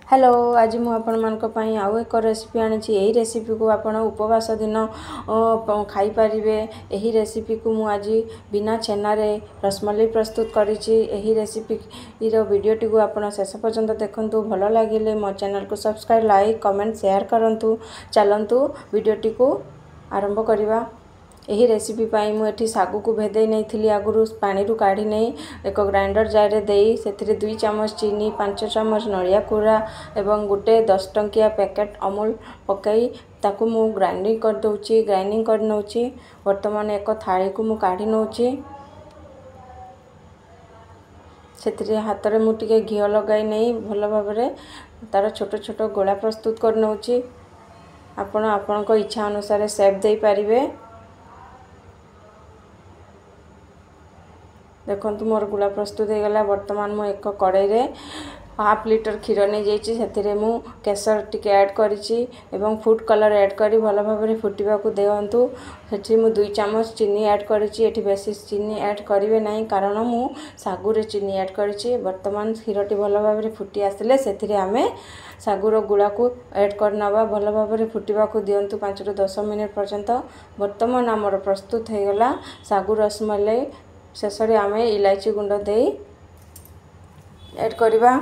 Hello आज मु आपण आउ एक रेसिपी आनी यही रेसिपी को आपण उपवास दिन खाई पारिबे। यही रेसिपी को मु आज बिना छेना रे रसमलाई प्रस्तुत करिछि। यही रेसिपी रो वीडियोटी को आपण शेष पर्यंत देखंतु। भल लागिले मो चैनल को सब्सक्राइब लाइक कमेंट शेयर करंतु। चलंतु वीडियोटी को आरंभ करिबा। यही रेसिपी पाई मुझे सागु को भेदे नहीं आगु पानी रू काढ़ी नहीं एक ग्राइंडर जार रे देई से 2 चम्मच चीनी 5 चम्मच नड़िया कोरा एवं गोटे 10 टंकिया पैकेट अमूल पकई ताकू मु ग्राइंडिंग कर दउची। ग्राइंडिंग कर नउची। वर्तमान एक थाली को मु काढ़ी नउची। से हाथ रे मु टिके घी लगाई नहीं भल भाव रे तार छोट छोट गोला प्रस्तुत कर नउची। आपण आपण को इच्छा अनुसार शेप दे पारिबे। देखो मोर गुला प्रस्तुत हो गला। वर्तमान मु एक कड़ाई रे हाफ लीटर क्षीर नहीं जाइए से मु केसर टिके ऐड करिछि एवं फूड कलर ऐड करी भल भाव में फुटवा को देंतु। से मु 2 चम्मच चीनी ऐड करिछि। एठी बेसी चीनी ऐड करिवे नहीं कारण मु सागु रे चीनी ऐड करिछि। वर्तमान क्षीरटी भल भाव में फुटी आसिले से आमे सागुर गुला को ऐड करनवा। भल भाव में फुटवा को दिंतु 5 ରୁ 10 मिनिट पर्यंत। वर्तमान आमर प्रस्तुत हो गला सागु रसमलाई। शेष आमे इलायची गुंड दे ऐड करिबा।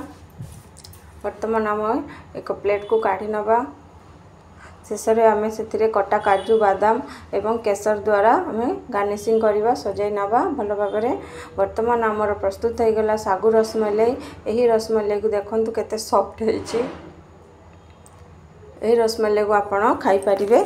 वर्तमान आम एक प्लेट को काढ़ी नवा। शेष आमे से कटा काजू बादाम एवं केसर द्वारा आमे गार्निशिंग करवा सजाई नवा भल भाव में। वर्तमान आमर प्रस्तुत हो गला सागु रसमलाई। यही रसमलाई को देखंतु केते सॉफ्ट होईची। यही रसमलाई को आपण खाई पारिबे।